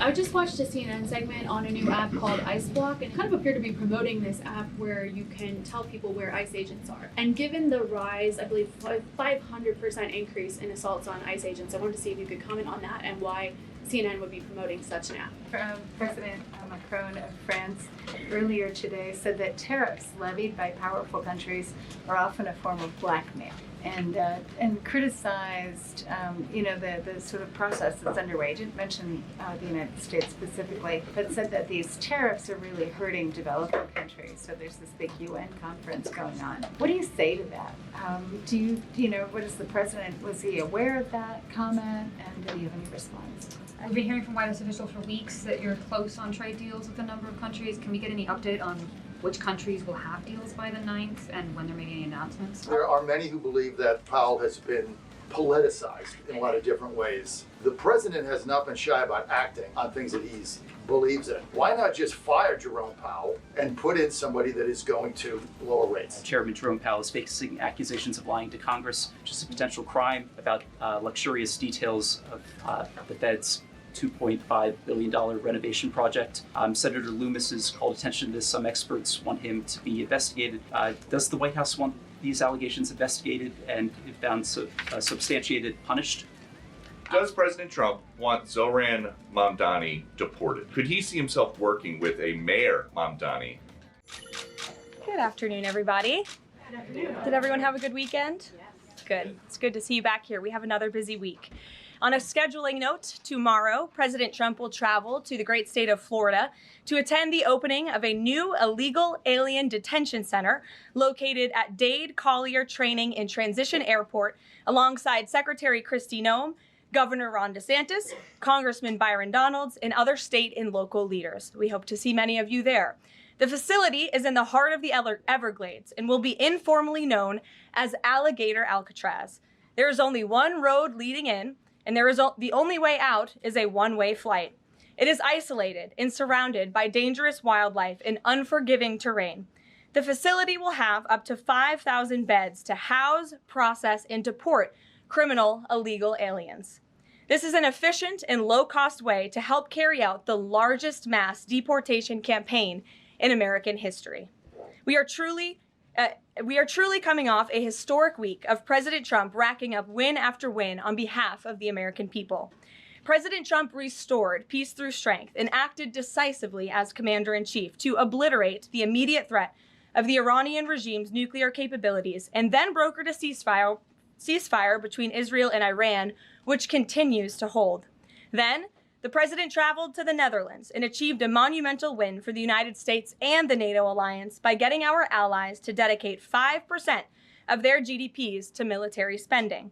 I just watched a CNN segment on a new app called ICE Block and kind of appeared to be promoting this app where you can tell people where ICE agents are. And given the rise, I believe 500% increase in assaults on ICE agents, I wanted to see if you could comment on that and why CNN would be promoting such an app. President Macron of France earlier today said that tariffs levied by powerful countries are often a form of blackmail, and criticized the sort of process that's underway. He didn't mention the United States specifically, but said that these tariffs are really hurting developing countries. So there's this big UN conference going on. What do you say to that? What is the president, was he aware of that comment, and do you have any response? We've been hearing from White House officials for weeks that you're close on trade deals with a number of countries. Can we get any update on which countries will have deals by the 9th and when they're making any announcements? There are many who believe that Powell has been politicized in a lot of different ways. The president has not been shy about acting on things that he believes in. Why not just fire Jerome Powell and put in somebody that is going to lower rates? Chairman Jerome Powell is facing accusations of lying to Congress, which is a potential crime, about luxurious details of the Fed's $2.5 billion renovation project. Senator Loomis has called attention to this. Some experts want him to be investigated. Does the White House want these allegations investigated and, if found substantiated, punished? Does President Trump want Zoran Mamdani deported? Could he see himself working with a Mayor Mamdani? Good afternoon, everybody. Good afternoon. Did everyone have a good weekend? Yes. Good. It's good to see you back here. We have another busy week. On a scheduling note, tomorrow, President Trump will travel to the great state of Florida to attend the opening of a new illegal alien detention center located at Dade Collier Training and Transition Airport alongside Secretary Kristi Noem, Governor Ron DeSantis, Congressman Byron Donalds, and other state and local leaders. We hope to see many of you there. The facility is in the heart of the Everglades and will be informally known as Alligator Alcatraz. There is only one road leading in, and the only way out is a one-way flight. It is isolated and surrounded by dangerous wildlife and unforgiving terrain. The facility will have up to 5,000 beds to house, process, and deport criminal illegal aliens. This is an efficient and low-cost way to help carry out the largest mass deportation campaign in American history. We are truly coming off a historic week of President Trump racking up win after win on behalf of the American people. President Trump restored peace through strength and acted decisively as commander-in-chief to obliterate the immediate threat of the Iranian regime's nuclear capabilities and then brokered a ceasefire between Israel and Iran, which continues to hold. Then, the president traveled to the Netherlands and achieved a monumental win for the United States and the NATO alliance by getting our allies to dedicate 5% of their GDPs to military spending.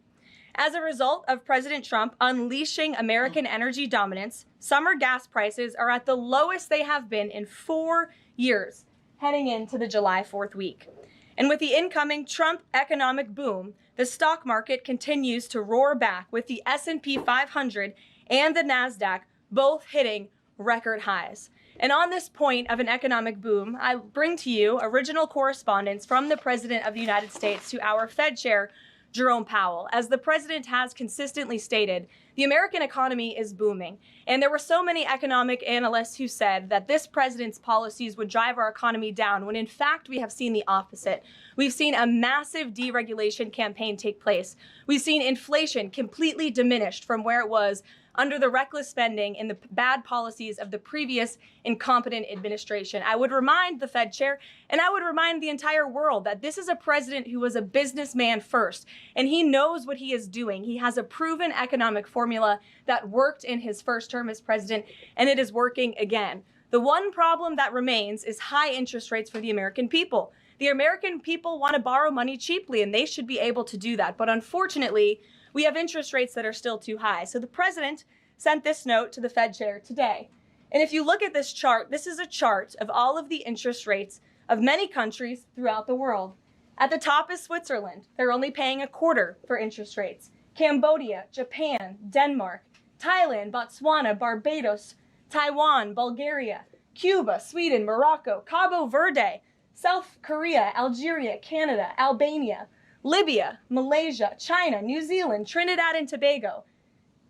As a result of President Trump unleashing American energy dominance, summer gas prices are at the lowest they have been in 4 years, heading into the July 4th week. And with the incoming Trump economic boom, the stock market continues to roar back, with the S&P 500 and the NASDAQ both hitting record highs. And on this point of an economic boom, I bring to you original correspondence from the President of the United States to our Fed Chair, Jerome Powell. As the president has consistently stated, the American economy is booming. And there were so many economic analysts who said that this president's policies would drive our economy down, when in fact we have seen the opposite. We've seen a massive deregulation campaign take place. We've seen inflation completely diminished from where it was under the reckless spending and the bad policies of the previous incompetent administration. I would remind the Fed chair, and I would remind the entire world, that this is a president who was a businessman first, and he knows what he is doing. He has a proven economic formula that worked in his first term as president, and it is working again. The one problem that remains is high interest rates for the American people. The American people want to borrow money cheaply, and they should be able to do that. But unfortunately, we have interest rates that are still too high. So the president sent this note to the Fed chair today. And if you look at this chart, this is a chart of all of the interest rates of many countries throughout the world. At the top is Switzerland. They're only paying 1/4 for interest rates. Cambodia, Japan, Denmark, Thailand, Botswana, Barbados, Taiwan, Bulgaria, Cuba, Sweden, Morocco, Cabo Verde, South Korea, Algeria, Canada, Albania, Libya, Malaysia, China, New Zealand, Trinidad and Tobago.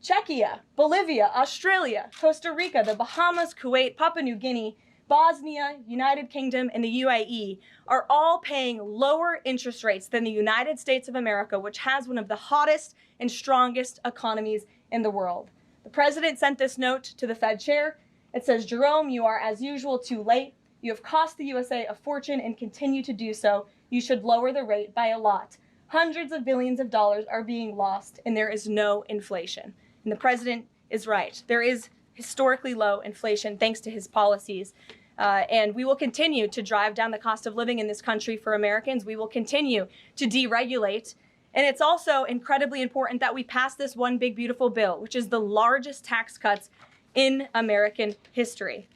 Czechia, Bolivia, Australia, Costa Rica, the Bahamas, Kuwait, Papua New Guinea, Bosnia, United Kingdom, and the UAE are all paying lower interest rates than the United States of America, which has one of the hottest and strongest economies in the world. The president sent this note to the Fed chair. It says, Jerome, you are as usual too late. You have cost the USA a fortune and continue to do so. You should lower the rate by a lot. Hundreds of billions of dollars are being lost and there is no inflation. And the president is right. There is historically low inflation thanks to his policies. And we will continue to drive down the cost of living in this country for Americans. We will continue to deregulate. And it's also incredibly important that we pass this one big, beautiful bill, which is the largest tax cuts in American history.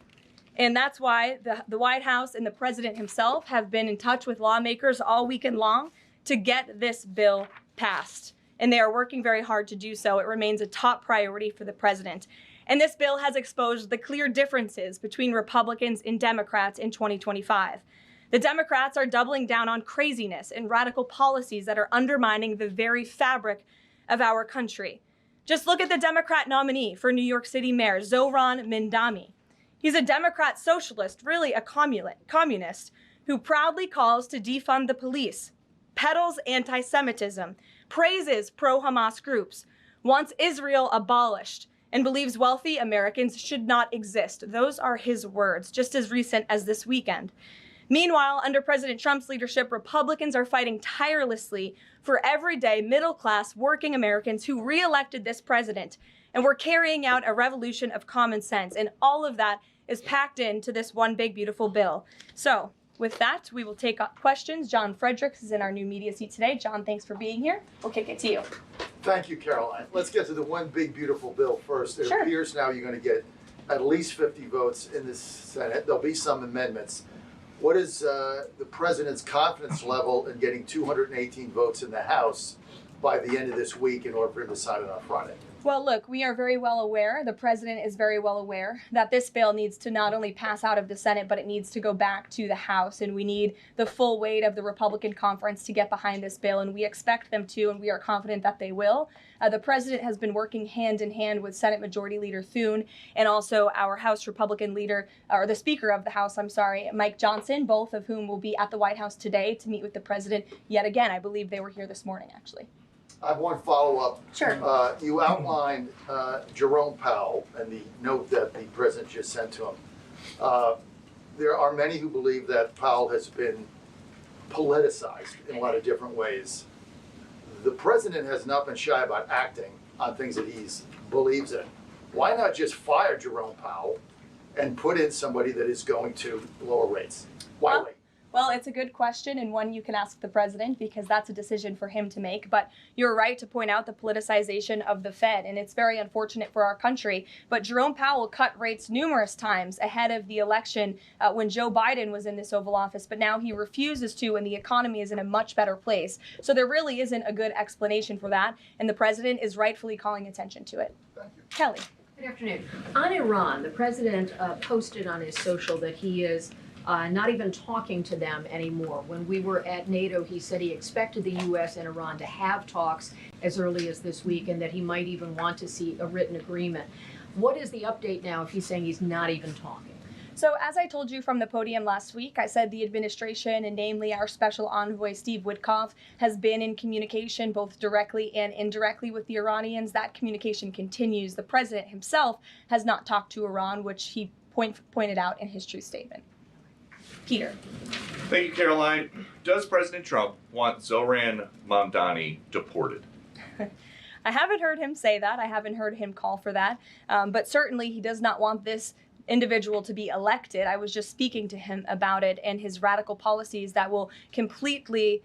And that's why the White House and the president himself have been in touch with lawmakers all weekend long to get this bill passed. And they are working very hard to do so. It remains a top priority for the president. And this bill has exposed the clear differences between Republicans and Democrats in 2025. The Democrats are doubling down on craziness and radical policies that are undermining the very fabric of our country. Just look at the Democrat nominee for New York City Mayor, Zohran Mamdani. He's a Democrat socialist, really a communist, who proudly calls to defund the police, peddles anti-Semitism, praises pro-Hamas groups, wants Israel abolished, and believes wealthy Americans should not exist. Those are his words, just as recent as this weekend. Meanwhile, under President Trump's leadership, Republicans are fighting tirelessly for everyday middle-class working Americans who re-elected this president. And we're carrying out a revolution of common sense. And all of that is packed into this one big, beautiful bill. So with that, we will take questions. John Fredericks is in our new media seat today. John, thanks for being here. We'll kick it to you. Thank you, Caroline. Let's get to the one big, beautiful bill first. It appears now you're going to get at least 50 votes in the Senate. There'll be some amendments. What is the president's confidence level in getting 218 votes in the House by the end of this week in order for him to sign it on Friday? Well, look, we are very well aware, the president is very well aware, that this bill needs to not only pass out of the Senate, but it needs to go back to the House. And we need the full weight of the Republican conference to get behind this bill. And we expect them to, and we are confident that they will. The president has been working hand in hand with Senate Majority Leader Thune and also our House Republican leader, or the Speaker of the House, Mike Johnson, both of whom will be at the White House today to meet with the president yet again. I believe they were here this morning, actually. I have one follow-up. Sure. You outlined Jerome Powell and the note that the president just sent to him. There are many who believe that Powell has been politicized in a lot of different ways. The president has not been shy about acting on things that he believes in. Why not just fire Jerome Powell and put in somebody that is going to lower rates? Why wait? Well, it's a good question and one you can ask the president because that's a decision for him to make. But you're right to point out the politicization of the Fed, and it's very unfortunate for our country. But Jerome Powell cut rates numerous times ahead of the election when Joe Biden was in this Oval Office, but now he refuses to when the economy is in a much better place. So there really isn't a good explanation for that, and the president is rightfully calling attention to it. Thank you. Kelly. Good afternoon. On Iran, the president posted on his social that he is not even talking to them anymore. When we were at NATO, he said he expected the U.S. and Iran to have talks as early as this week and that he might even want to see a written agreement. What is the update now if he's saying he's not even talking? So as I told you from the podium last week, I said the administration, and namely our special envoy, Steve Witkoff, has been in communication both directly and indirectly with the Iranians. That communication continues. The president himself has not talked to Iran, which he pointed out in his truth statement. Peter. Thank you, Caroline. Does President Trump want Zohran Mamdani deported? I haven't heard him say that. I haven't heard him call for that. But certainly he does not want this individual to be elected. I was just speaking to him about it and his radical policies that will completely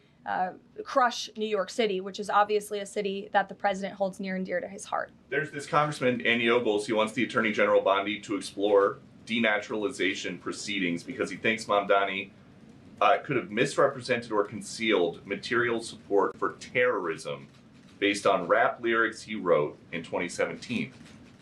crush New York City, which is obviously a city that the president holds near and dear to his heart. There's this Congressman, Andy Ogles. He wants the Attorney General Bondi to explore denaturalization proceedings because he thinks Mamdani could have misrepresented or concealed material support for terrorism based on rap lyrics he wrote in 2017.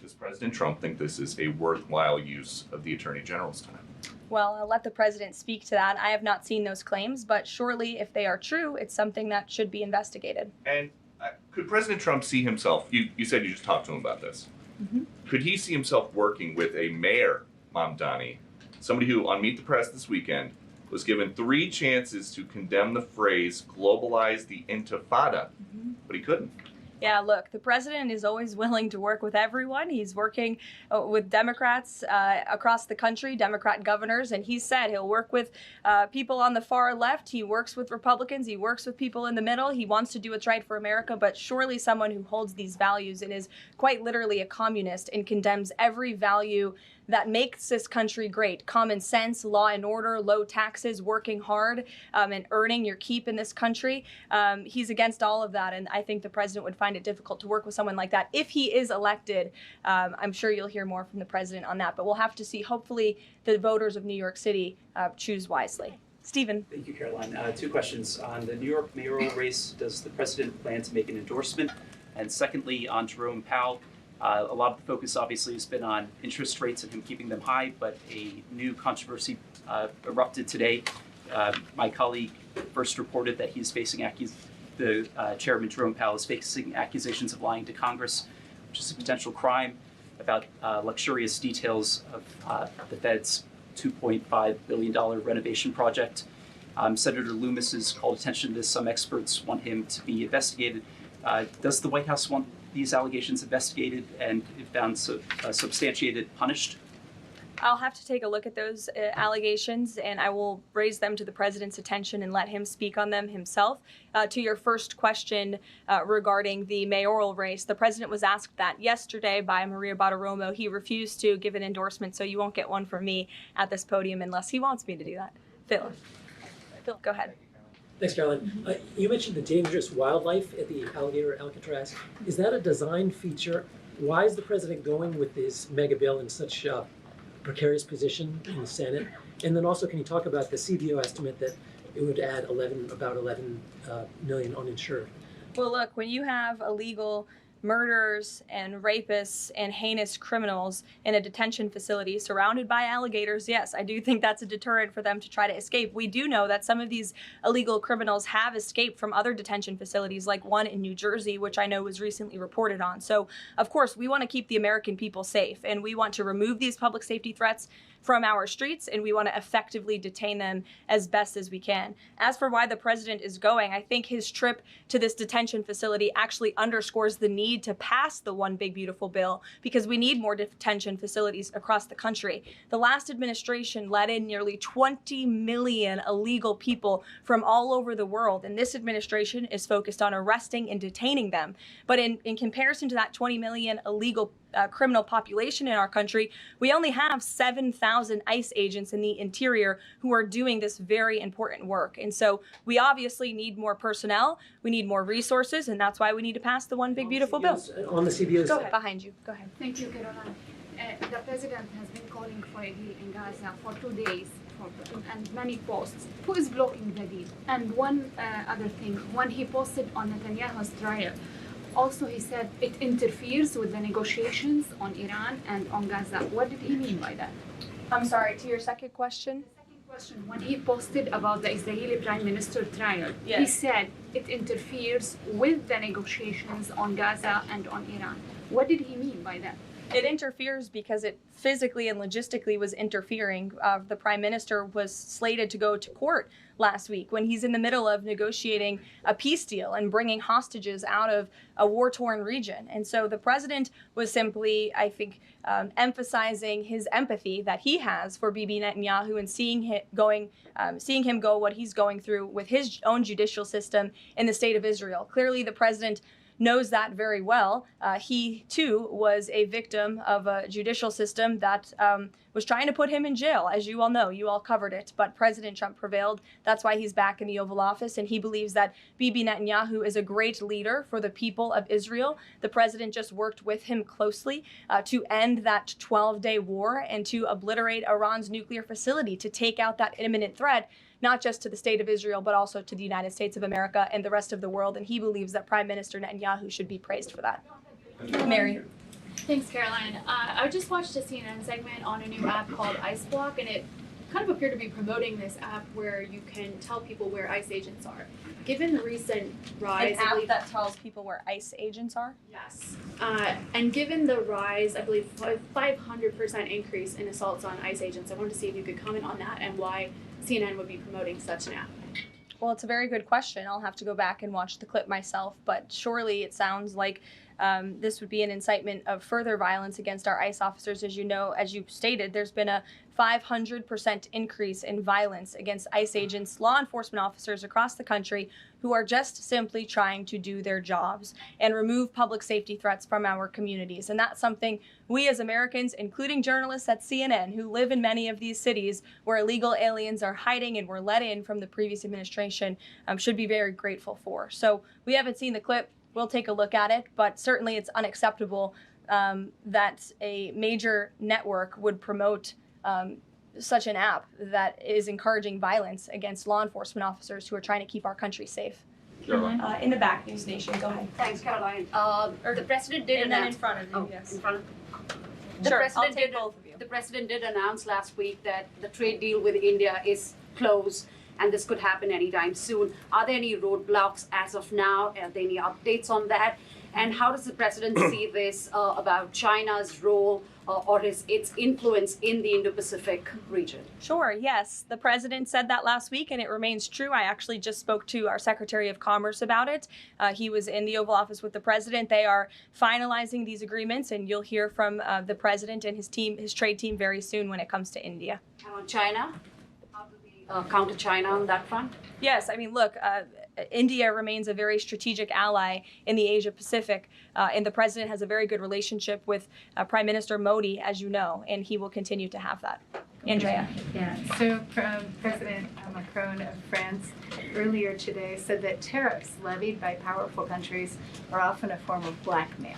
Does President Trump think this is a worthwhile use of the Attorney General's time? Well, I'll let the president speak to that. I have not seen those claims, but surely if they are true, it's something that should be investigated. And Could President Trump see himself, you said you just talked to him about this. Could he see himself working with a mayor, Mamdani, somebody who on Meet the Press this weekend was given 3 chances to condemn the phrase globalize the intifada, but he couldn't? Yeah, look, the president is always willing to work with everyone. He's working with Democrats across the country, Democrat governors, and he said he'll work with people on the far left. He works with Republicans. He works with people in the middle. He wants to do what's right for America, but surely someone who holds these values and is quite literally a communist and condemns every value that makes this country great. Common sense, law and order, low taxes, working hard, and earning your keep in this country. He's against all of that, and I think the president would find it difficult to work with someone like that. If he is elected, I'm sure you'll hear more from the president on that, but we'll have to see. Hopefully the voters of New York City choose wisely. Stephen. Thank you, Caroline. 2 questions. On the New York mayoral race, does the president plan to make an endorsement? And secondly, on Jerome Powell, a lot of the focus obviously has been on interest rates and him keeping them high, but a new controversy erupted today. My colleague first reported that he's facing Chairman Jerome Powell is facing accusations of lying to Congress, which is a potential crime, about luxurious details of the Fed's $2.5 billion renovation project. Senator Loomis has called attention to this. Some experts want him to be investigated. Does the White House want these allegations investigated and, if found substantiated, punished? I'll have to take a look at those allegations, and I will raise them to the president's attention and let him speak on them himself. To your first question regarding the mayoral race, the president was asked that yesterday by Maria Bartiromo. He refused to give an endorsement, so you won't get one from me at this podium unless he wants me to do that. Phil, go ahead. Thanks, Caroline. You mentioned the dangerous wildlife at the alligator Alcatraz. Is that a design feature? Why is the president going with this mega bill in such a precarious position in the Senate? And then also, can you talk about the CBO estimate that it would add about 11 million uninsured? Well, look, when you have illegal murderers and rapists and heinous criminals in a detention facility surrounded by alligators, yes, I do think that's a deterrent for them to try to escape. We do know that some of these illegal criminals have escaped from other detention facilities, like one in New Jersey, which I know was recently reported on. So, of course, we want to keep the American people safe, and we want to remove these public safety threats from our streets, and we want to effectively detain them as best as we can. As for why the president is going, I think his trip to this detention facility actually underscores the need to pass the One Big Beautiful Bill, because we need more detention facilities across the country. The last administration let in nearly 20 million illegal people from all over the world, and this administration is focused on arresting and detaining them. But in comparison to that 20 million illegal criminal population in our country, we only have 7,000 ICE agents in the interior who are doing this very important work. And so we obviously need more personnel, we need more resources, and that's why we need to pass the One Big Beautiful Bill. On the CBOs. Go ahead. Behind you. Go ahead. Thank you, Caroline. The president has been calling for a deal in Gaza for 2 days and many posts. Who is blocking the deal? And one other thing, when he posted on Netanyahu's trial, also he said it interferes with the negotiations on Iran and on Gaza. What did he mean by that? I'm sorry, to your second question? The second question, when he posted about the Israeli Prime Minister trial, Yes. He said it interferes with the negotiations on Gaza and on Iran. What did he mean by that? It interferes because it physically and logistically was interfering. The prime minister was slated to go to court last week when he's in the middle of negotiating a peace deal and bringing hostages out of a war-torn region. And so the president was simply, I think, emphasizing his empathy that he has for Bibi Netanyahu and seeing him go what he's going through with his own judicial system in the state of Israel. Clearly, the president knows that very well. He, too, was a victim of a judicial system that was trying to put him in jail. As you all know, you all covered it, but President Trump prevailed. That's why he's back in the Oval Office, and he believes that Bibi Netanyahu is a great leader for the people of Israel. The president just worked with him closely to end that 12-day war and to obliterate Iran's nuclear facility, to take out that imminent threat, not just to the state of Israel, but also to the United States of America and the rest of the world. And he believes that Prime Minister Netanyahu should be praised for that. Mary. Thanks, Caroline. I just watched a CNN segment on a new app called ICE and it kind of appear to be promoting this app where you can tell people where ICE agents are. Given the recent rise, An app that tells people where ICE agents are? yes, and given the rise, I believe 500% increase in assaults on ICE agents, I wanted to see if you could comment on that and why CNN would be promoting such an app. Well, it's a very good question. I'll have to go back and watch the clip myself, but surely it sounds like this would be an incitement of further violence against our ICE officers. As you know, as you stated, there's been a 500% increase in violence against ICE agents, law enforcement officers across the country who are just simply trying to do their jobs and remove public safety threats from our communities. And that's something we as Americans, including journalists at CNN who live in many of these cities where illegal aliens are hiding and were let in from the previous administration, should be very grateful for. So we haven't seen the clip. We'll take a look at it, but certainly it's unacceptable that a major network would promote such an app that is encouraging violence against law enforcement officers who are trying to keep our country safe. In the back, News Nation, go ahead. Thanks, Caroline. The president did And then in announce. front of you, yes. In front of. Sure, I'll president take did. both of you. The president did announce last week that the trade deal with India is closed, and this could happen anytime soon. Are there any roadblocks as of now? Are there any updates on that? And how does the president see this about China's role or its influence in the Indo-Pacific region? Sure, yes. The president said that last week, and it remains true. I actually just spoke to our Secretary of Commerce about it. He was in the Oval Office with the president. They are finalizing these agreements, and you'll hear from the president and his team, his trade team, very soon when it comes to India. And on China, how do we counter China on that front? Yes, I mean, look, India remains a very strategic ally in the Asia Pacific, and the president has a very good relationship with Prime Minister Modi, as you know, and he will continue to have that. Andrea. Yeah, so President Macron of France earlier today said that tariffs levied by powerful countries are often a form of blackmail,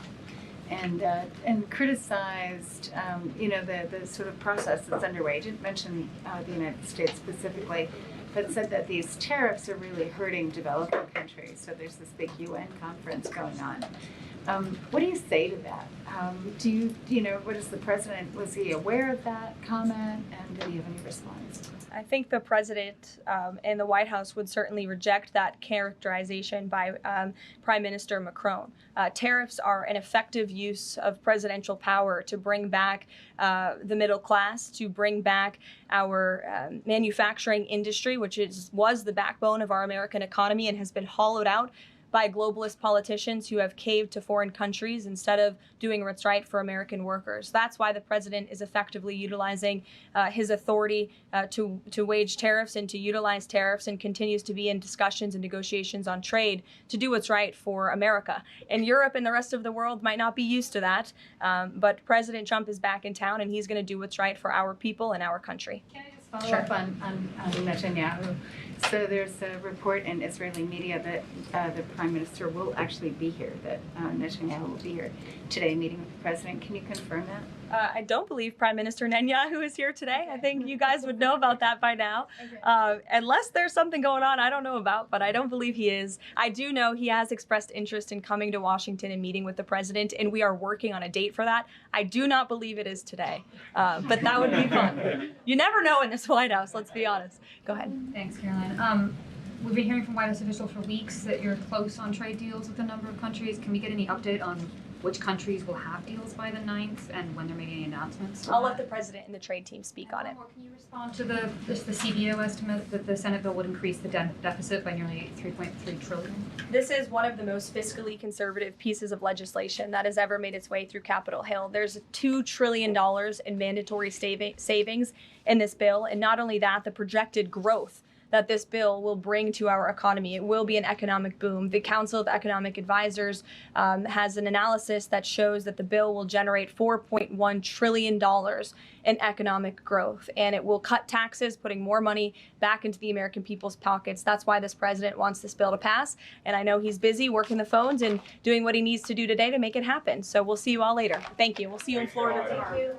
and criticized the sort of process that's underway. He didn't mention the United States specifically, but said that these tariffs are really hurting developing countries. So there's this big UN conference going on. What do you say to that? What is the president, was he aware of that comment, and did he have any response? I think the president and the White House would certainly reject that characterization by Prime Minister Macron. Tariffs are an effective use of presidential power to bring back the middle class, to bring back our manufacturing industry, which was the backbone of our American economy and has been hollowed out by globalist politicians who have caved to foreign countries instead of doing what's right for American workers. That's why the president is effectively utilizing his authority to wage tariffs and to utilize tariffs, and continues to be in discussions and negotiations on trade to do what's right for America. And Europe and the rest of the world might not be used to that, but President Trump is back in town, and he's going to do what's right for our people and our country. Can I just follow up on Netanyahu? So there's a report in Israeli media that the Prime Minister will actually be here, that Netanyahu will be here today meeting with the President. Can you confirm that? I don't believe Prime Minister Netanyahu is here today. I think you guys would know about that by now. Unless there's something going on I don't know about, but I don't believe he is. I do know he has expressed interest in coming to Washington and meeting with the president, and we are working on a date for that. I do not believe it is today, but that would be fun. You never know in this White House, let's be honest. Go ahead. Thanks, Caroline. We've been hearing from White House officials for weeks that you're close on trade deals with a number of countries. Can we get any update on which countries will have deals by the 9th and when there may be any announcements? I'll let the president and the trade team speak on it. Can you respond to the CBO estimate that the Senate bill would increase the deficit by nearly $3.3 trillion? This is one of the most fiscally conservative pieces of legislation that has ever made its way through Capitol Hill. There's $2 trillion in mandatory savings in this bill, and not only that, the projected growth that this bill will bring to our economy. It will be an economic boom. The Council of Economic Advisors has an analysis that shows that the bill will generate $4.1 trillion in economic growth, and it will cut taxes, putting more money back into the American people's pockets. That's why this president wants this bill to pass, and I know he's busy working the phones and doing what he needs to do today to make it happen. So we'll see you all later. Thank you. We'll see you in Florida tomorrow.